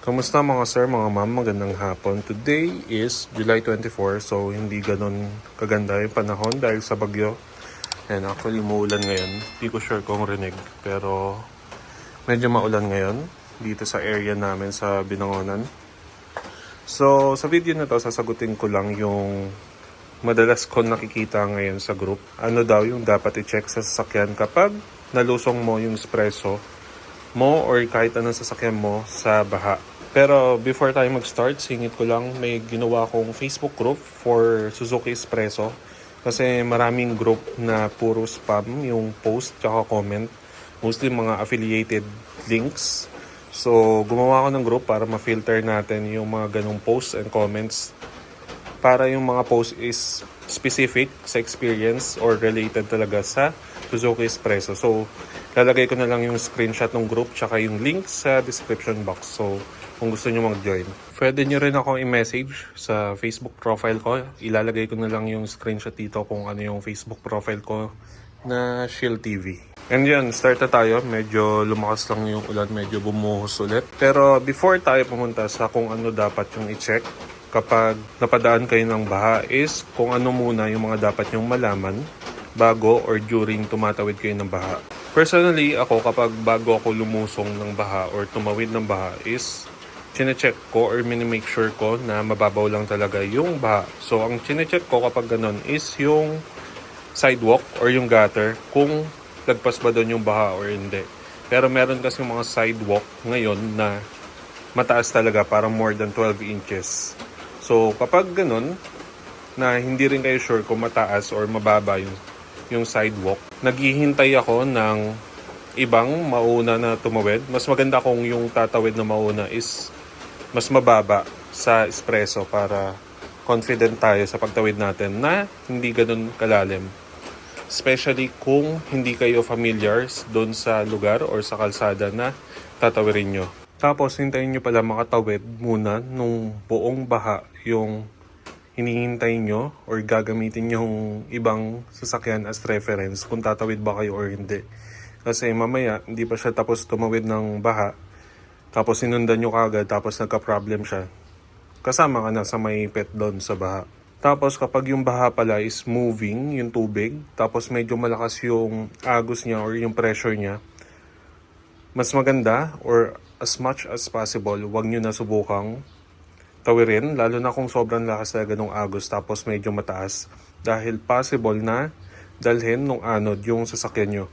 Kamusta mga sir, mga ma'am, magandang hapon. Today is July 24, so hindi ganun kaganda yung panahon dahil sa bagyo. And actually muulan ngayon, hindi ko sure kung rinig, pero medyo maulan ngayon dito sa area namin sa Binangonan. So sa video na to, sasagutin ko lang yung madalas ko nakikita ngayon sa group. Ano daw yung dapat i-check sa sasakyan kapag nalusong mo yung espresso mo or kahit anong sasakyan mo sa baha. Pero before tayo mag-start, singit ko lang, may ginawa kong Facebook group for Suzuki Espresso. Kasi maraming group na puro spam yung post tsaka comment. Mostly mga affiliated links. So gumawa ko ng group para ma-filter natin yung mga ganong posts and comments. Para yung mga post is specific sa experience or related talaga sa Suzuki Espresso. So lalagay ko na lang yung screenshot ng group tsaka yung link sa description box. So kung gusto nyo mag-join, pwede nyo rin ako i-message sa Facebook profile ko. Ilalagay ko na lang yung screenshot dito kung ano yung Facebook profile ko na Shield TV. And yan, start na tayo. Medyo lumakas lang yung ulan, medyo bumuhos ulit. Pero before tayo pumunta sa kung ano dapat yung i-check kapag napadaan kayo ng baha is kung ano muna yung mga dapat nyong malaman bago or during tumatawid kayo ng baha. Personally, ako kapag bago ako lumusong ng baha or tumawid ng baha is chinecheck ko or mini-make sure ko na mababaw lang talaga yung baha. So, ang chinecheck ko kapag ganun is yung sidewalk or yung gutter kung lagpas ba doon yung baha or hindi. Pero meron kasi mga sidewalk ngayon na mataas talaga, parang more than 12 inches. So, kapag ganun, na hindi rin kayo sure kung mataas or mababa yung sidewalk, naghihintay ako ng ibang mauna na tumawid. Mas maganda kung yung tatawid na mauna is mas mababa sa espresso para confident tayo sa pagtawid natin na hindi ganun kalalim. Especially kung hindi kayo familiar doon sa lugar or sa kalsada na tatawirin nyo. Tapos hintayin nyo pala makatawid muna nung buong baha yung hinihintay nyo or gagamitin yung ibang sasakyan as reference kung tatawid ba kayo or hindi. Kasi mamaya hindi pa siya tapos tumawid ng baha, tapos sinundan nyo kagad, tapos nagka-problem siya. Kasama ka na sa may pet doon sa baha. Tapos kapag yung baha pala is moving, yung tubig, tapos medyo malakas yung agos niya or yung pressure niya, mas maganda or as much as possible, wag nyo na subukang tawirin, lalo na kung sobrang lakas talaga ng agos tapos medyo mataas. Dahil possible na dalhin ng anod yung sasakyan nyo.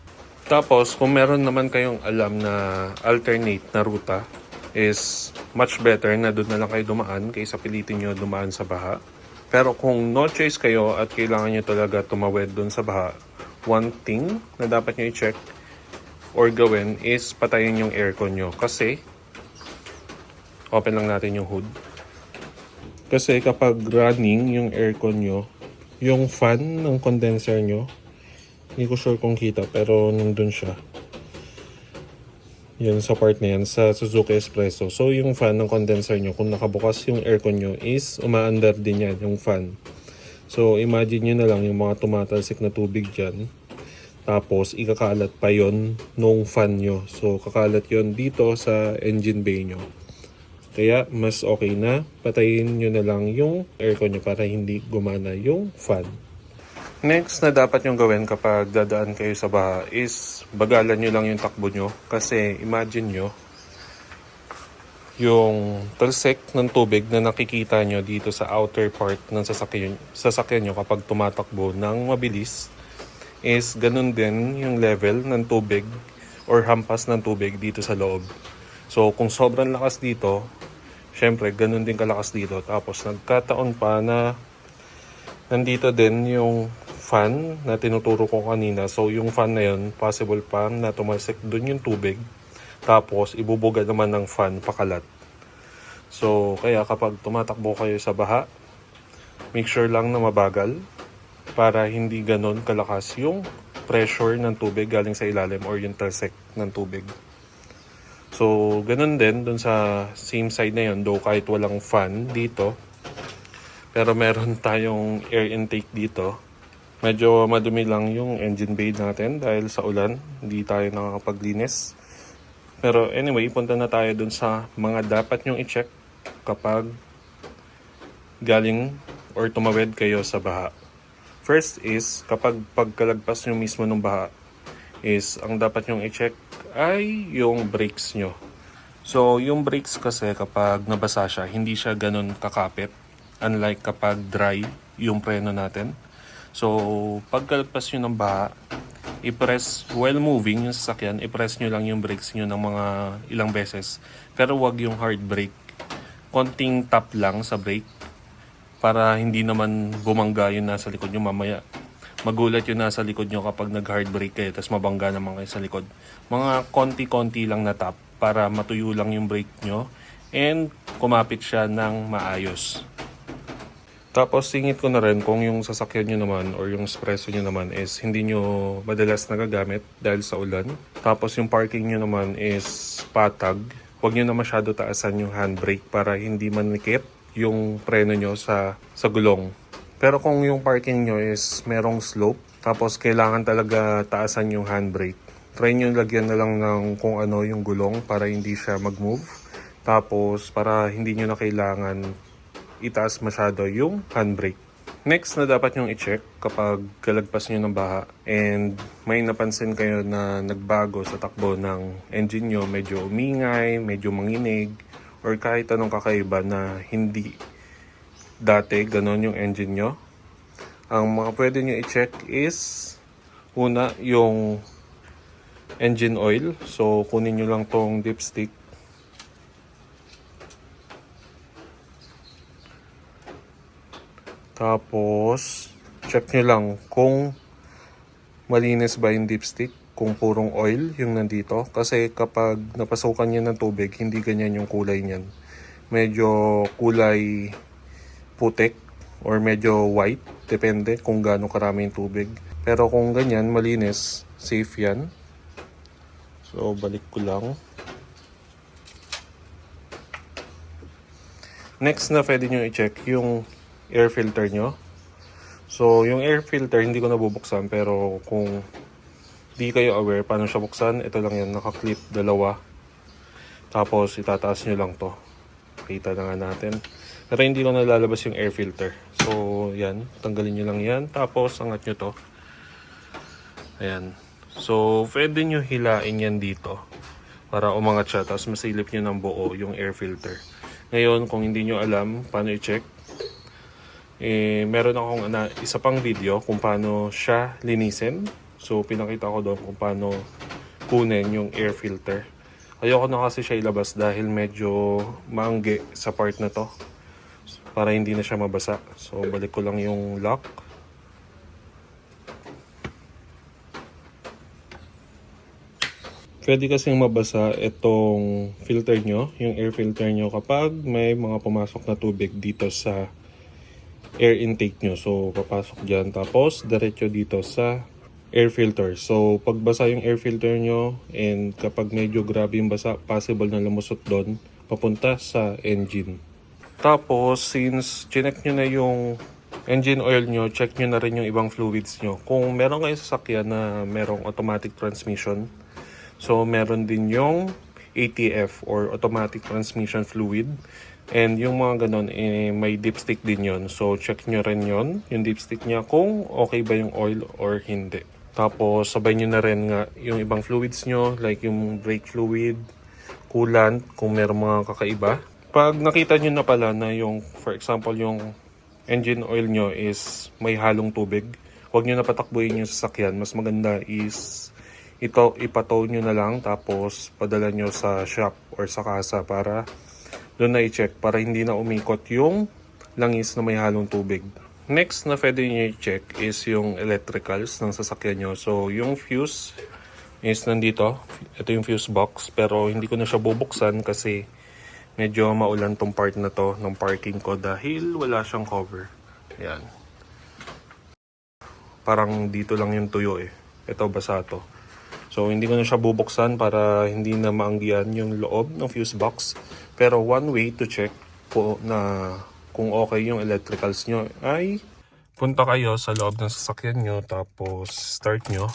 Tapos, kung meron naman kayong alam na alternate na ruta, is much better na doon na lang kayo dumaan kaysa pilitin nyo dumaan sa baha. Pero kung no choice kayo at kailangan nyo talaga tumawid doon sa baha, one thing na dapat nyo i-check or gawin is patayin yung aircon nyo. Kasi, open lang natin yung hood. Kasi kapag running yung aircon nyo, yung fan ng condenser nyo, hindi ko sure kung kita pero nandun siya. Yun sa part na yan sa Suzuki Espresso. So yung fan ng condenser nyo, kung nakabukas yung aircon nyo is umaandar din yan yung fan. So imagine nyo na lang yung mga tumatalsik na tubig dyan. Tapos ikakalat pa yon nung fan nyo. So kakalat yon dito sa engine bay nyo. Kaya mas okay na patayin nyo na lang yung aircon nyo para hindi gumana yung fan. Next na dapat yung gawin kapag dadaan kayo sa baha is bagalan nyo lang yung takbo nyo. Kasi imagine nyo yung talsik ng tubig na nakikita nyo dito sa outer part ng sasakyan nyo kapag tumatakbo ng mabilis is ganun din yung level ng tubig or hampas ng tubig dito sa loob. So kung sobrang lakas dito, syempre ganun din kalakas dito. Tapos nagkataon pa na nandito din yung fan na tinuturo ko kanina. So yung fan na yun, possible pa na tumalsik dun yung tubig. Tapos ibubuga naman ng fan pakalat. So kaya kapag tumatakbo kayo sa baha, make sure lang na mabagal para hindi ganon kalakas yung pressure ng tubig galing sa ilalim or yung talsik ng tubig. So ganon din dun sa same side na yun, though kahit walang fan dito, pero meron tayong air intake dito. Medyo madumi lang yung engine bay natin dahil sa ulan, hindi tayo nakakapaglinis. Pero anyway, punta na tayo dun sa mga dapat nyong i-check kapag galing or tumawid kayo sa baha. First is, kapag pagkalagpas nyo mismo ng baha, is ang dapat nyong i-check ay yung brakes nyo. So, yung brakes kasi kapag nabasa siya, hindi siya ganun kakapit. Unlike kapag dry yung preno natin. So, pagkalagpas nyo ng baha, i-press, while moving yung sasakyan, i-press nyo lang yung brakes nyo ng mga ilang beses. Pero wag yung hard brake. Konting tap lang sa brake para hindi naman bumangga yung nasa likod nyo mamaya. Magulat yung nasa likod nyo kapag nag-hard brake kayo tapos mabangga naman kayo sa likod. Mga konti-konti lang na tap para matuyo lang yung brake nyo and kumapit siya ng maayos. Tapos singit ko na rin kung yung sasakyan nyo naman or yung espresso nyo naman is hindi nyo madalas nagagamit dahil sa ulan. Tapos yung parking nyo naman is patag. Huwag nyo na masyado taasan yung handbrake para hindi manikit yung preno nyo sa gulong. Pero kung yung parking nyo is merong slope, tapos kailangan talaga taasan yung handbrake, try nyo lagyan na lang ng kung ano yung gulong para hindi siya mag-move. Tapos para hindi nyo na kailangan itaas masyado yung handbrake. Next na dapat nyong i-check kapag kalagpas nyo ng baha and may napansin kayo na nagbago sa takbo ng engine nyo, medyo umingay, medyo manginig, or kahit anong kakaiba na hindi dati ganon yung engine nyo. Ang mga pwede nyo i-check is una yung engine oil. So kunin nyo lang tong dipstick. Tapos check nyo lang kung malinis ba yung dipstick, kung purong oil yung nandito. Kasi kapag napasukan nyo ng tubig, hindi ganyan yung kulay nyan. Medyo kulay putik or medyo white, depende kung gaano karami yung tubig. Pero kung ganyan, malinis, safe yan. So, balik ko lang. Next na pwede nyo i-check yung air filter nyo. So, yung air filter, hindi ko nabubuksan, pero kung di kayo aware paano siya buksan, ito lang yan, naka-clip dalawa. Tapos, itataas nyo lang to. Kita na nga natin. Pero hindi ko nalalabas yung air filter. So, yan. Tanggalin nyo lang yan. Tapos, angat nyo to. Ayan. So, pwede nyo hilain yan dito para umangat siya. Tapos, masilip nyo ng buo yung air filter. Ngayon, kung hindi nyo alam paano i-check, meron akong isa pang video kung paano siya linisin. So, pinakita ko doon kung paano kunin yung air filter. Ayoko na kasi siya ilabas dahil medyo maangge sa part na to para hindi na siya mabasa. So, balik ko lang yung lock. Pwede kasing mabasa itong filter nyo, yung air filter nyo kapag may mga pumasok na tubig dito sa air intake nyo. So, papasok dyan. Tapos, diretso dito sa air filter. So, pag basa yung air filter nyo and kapag medyo grabe yung basa, possible na lumusot doon papunta sa engine. Tapos, since chinek nyo na yung engine oil nyo, check nyo na rin yung ibang fluids nyo. Kung meron kayo sasakyan na merong automatic transmission, so meron din yung ATF or automatic transmission fluid. And yung mga ganon, may dipstick din yon. So, check nyo rin yon, yung dipstick niya, kung okay ba yung oil or hindi. Tapos, sabay nyo na rin nga yung ibang fluids nyo, like yung brake fluid, coolant, kung meron mga kakaiba. Pag nakita nyo na pala na yung, for example, yung engine oil nyo is may halong tubig, huwag nyo na patakbuhin yung sasakyan. Mas maganda is ito, ipatow nyo na lang, tapos padala nyo sa shop or sa kasa para doon na i-check, para hindi na umikot yung langis na may halong tubig. Next na pwede nyo i-check is yung electricals ng sasakyan nyo. So, yung fuse is nandito. Ito yung fuse box, pero hindi ko na siya bubuksan kasi medyo maulan tong part na to ng parking ko dahil wala siyang cover. Ayan. Parang dito lang yung tuyo eh. Ito basa to. So, hindi ko na siya bubuksan para hindi na maanggihan yung loob ng fuse box. Pero one way to check po na kung okay yung electricals nyo ay punta kayo sa loob ng sasakyan nyo, tapos start nyo.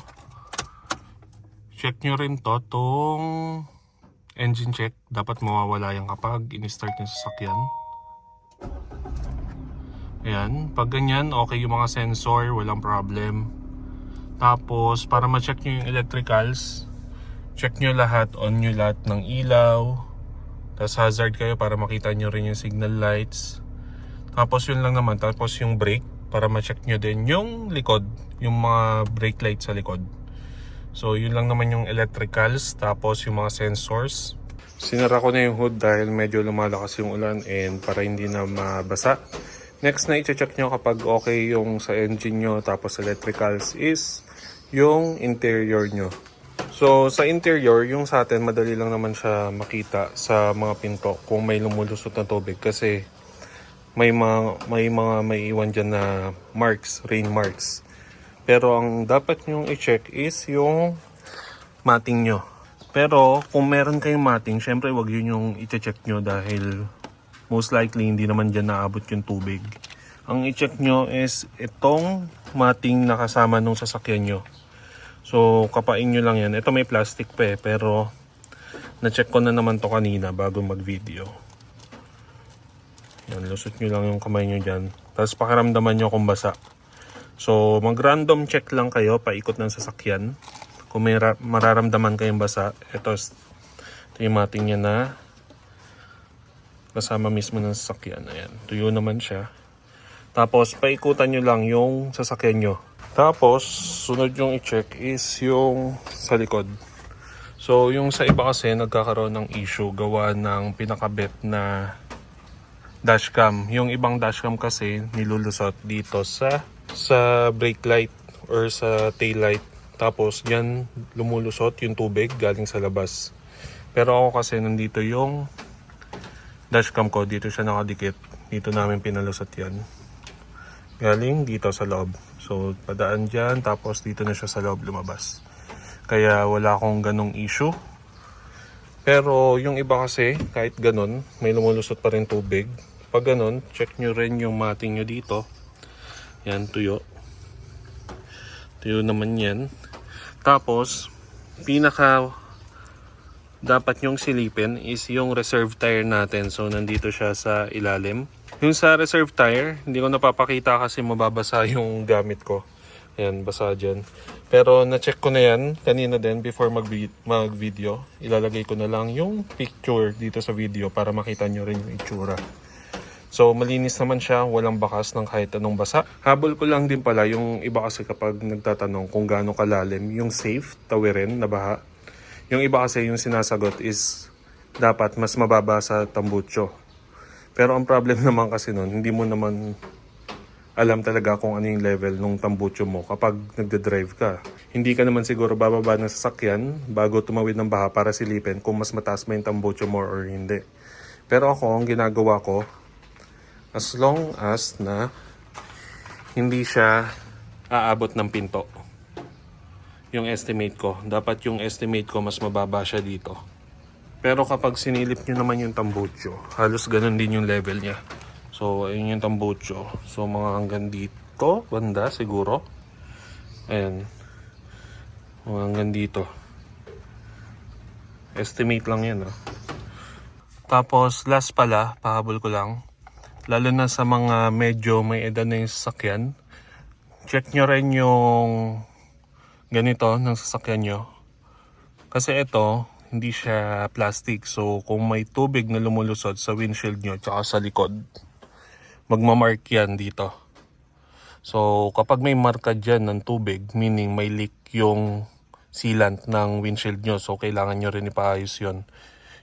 Check nyo rin to, tong engine check. Dapat mawawala yan kapag in-start yung sasakyan. Ayan, pag ganyan, okay yung mga sensor, walang problem. Tapos, para ma-check nyo yung electricals, check nyo lahat, on nyo lahat ng ilaw. Tapos hazard kayo para makita nyo rin yung signal lights. Tapos yun lang naman, tapos yung brake, para ma-check nyo din yung likod, yung mga brake lights sa likod. So yun lang naman yung electricals, tapos yung mga sensors. Sinara ko na yung hood dahil medyo lumalakas yung ulan and para hindi na mabasa. Next na i-check nyo kapag okay yung sa engine nyo, tapos electricals is yung interior nyo. So sa interior, yung sa atin madali lang naman siya makita sa mga pinto kung may lumulusot na tubig kasi may mga maiiwan dyan na marks, rain marks. Pero ang dapat nyong i-check is yung matting nyo. Pero kung meron kayong matting, syempre wag yun yung i-check nyo dahil most likely hindi naman dyan naabot yung tubig. Ang i-check nyo is itong matting na kasama nung sasakyan nyo. So kapain nyo lang yan. Ito may plastic pa pero na-check ko na naman to kanina bago mag-video. Yan, lusot nyo lang yung kamay nyo dyan. Tapos pakiramdaman nyo kung basa. So mag-random check lang kayo paikot ng sasakyan. Kung may mararamdaman kayong basa, ito yung matting niya na kasama mismo ng sasakyan. Ayan, tuyo naman siya. Tapos paikutan nyo lang yung sasakyan nyo. Tapos, sunod yung i-check is yung sa likod. So, yung sa iba kasi nagkakaroon ng issue gawa ng pinakabit na dashcam. Yung ibang dashcam kasi nilulusot dito sa brake light or sa tail light. Tapos, yan lumulusot yung tubig galing sa labas. Pero ako kasi nandito yung dashcam ko. Dito siya nakadikit. Dito namin pinalusot yan. Galing dito sa loob. So, padaan dyan, tapos dito na siya sa loob lumabas. Kaya wala akong ganong issue. Pero yung iba kasi, kahit ganon, may lumulusot pa rin tubig. Pag ganon, check nyo rin yung matting nyo dito. Yan, tuyo. Tuyo naman yan. Tapos, pinaka dapat nyong silipin is yung reserve tire natin. So, nandito siya sa ilalim. Yung sa reserve tire, hindi ko napapakita kasi mababasa yung gamit ko. Ayan, basa dyan. Pero na-check ko na yan kanina din before mag-video. Ilalagay ko na lang yung picture dito sa video para makita nyo rin yung itsura. So, malinis naman siya. Walang bakas ng kahit anong basa. Habol ko lang din pala yung iba kasi kapag nagtatanong kung gaano kalalim. Yung safe, tawirin na baha. Yung iba kasi yung sinasagot is dapat mas mababa sa tambucho. Pero ang problem naman kasi nun, hindi mo naman alam talaga kung ano yung level ng tambucho mo kapag nagde-drive ka. Hindi ka naman siguro bababa ng sasakyan bago tumawid ng baha para silipin kung mas mataas ba yung tambucho mo or hindi. Pero ako, ang ginagawa ko, as long as na hindi siya aabot ng pinto. Yung estimate ko. Dapat yung estimate ko mas mababa siya dito. Pero kapag sinilip nyo naman yung tambucho, halos ganun din yung level niya. So, ayun yung tambucho. So, mga hanggang dito, banda siguro. Ayan. Mga hanggang dito. Estimate lang yan. Tapos, last pala, pahabol ko lang. Lalo na sa mga medyo may edad na yung sasakyan. Check nyo rin yung ganito ng sasakyan nyo. Kasi ito, hindi siya plastic. So, kung may tubig na lumulusot sa windshield nyo tsaka sa likod, magmamark yan dito. So, kapag may marka dyan ng tubig, meaning may leak yung sealant ng windshield nyo. So, kailangan nyo rin ipaayos yun.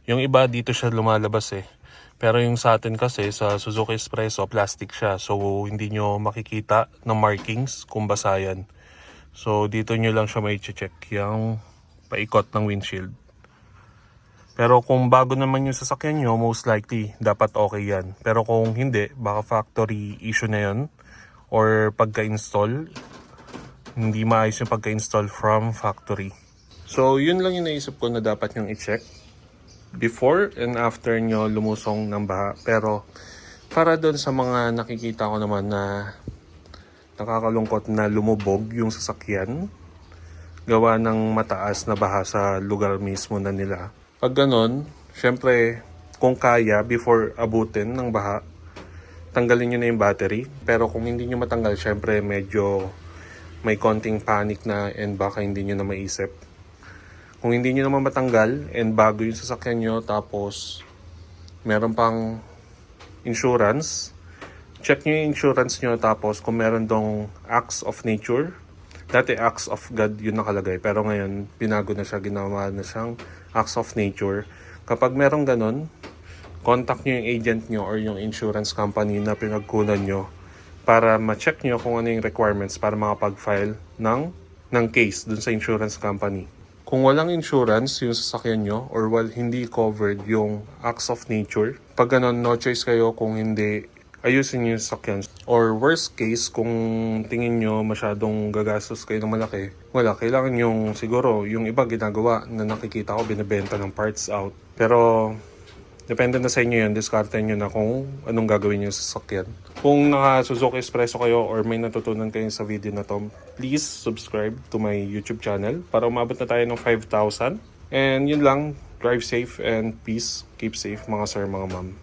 Yung iba, dito siya lumalabas Pero yung sa atin kasi, sa Suzuki Espresso, plastic siya. So, hindi nyo makikita ng markings kung basa yan. So, dito nyo lang siya may check yung paikot ng windshield. Pero kung bago naman yung sasakyan nyo, most likely, dapat okay yan. Pero kung hindi, baka factory issue na yun. Or pagka-install, hindi maayos yung pagka-install from factory. So, yun lang yung naisip ko na dapat yung i-check. Before and after nyo lumusong ng baha. Pero, para doon sa mga nakikita ko naman na nakakalungkot na lumubog yung sasakyan, gawa ng mataas na baha sa lugar mismo na nila. Pag ganon, syempre, kung kaya, before abutin ng baha, tanggalin nyo na yung battery. Pero kung hindi nyo matanggal, syempre medyo may konting panic na and baka hindi nyo na maisip. Kung hindi nyo naman matanggal and bago yung sasakyan nyo, tapos meron pang insurance, check nyo yung insurance nyo, tapos kung meron dong acts of nature, dati acts of God yun nakalagay, pero ngayon binago na siya, ginawa na siyang acts of nature. Kapag meron ganon, contact nyo yung agent nyo or yung insurance company na pinagkunan nyo para ma-check nyo kung ano yung requirements para makapag-file ng case dun sa insurance company. Kung walang insurance yung sasakyan nyo or hindi covered yung acts of nature, pag ganon, no choice kayo kung hindi ayusin yung sasakyan. Or worst case, kung tingin nyo masyadong gagastos kayo ng malaki, wala, kailangan yung siguro, yung iba ginagawa na nakikita ko, binibenta ng parts out. Pero depende na sa inyo yun, diskarte nyo na kung anong gagawin nyo sa sasakyan. Kung naka-Suzuki Espresso kayo or may natutunan kayo sa video na to, please subscribe to my YouTube channel para umabot na tayo ng 5,000. And yun lang, drive safe and peace. Keep safe mga sir, mga ma'am.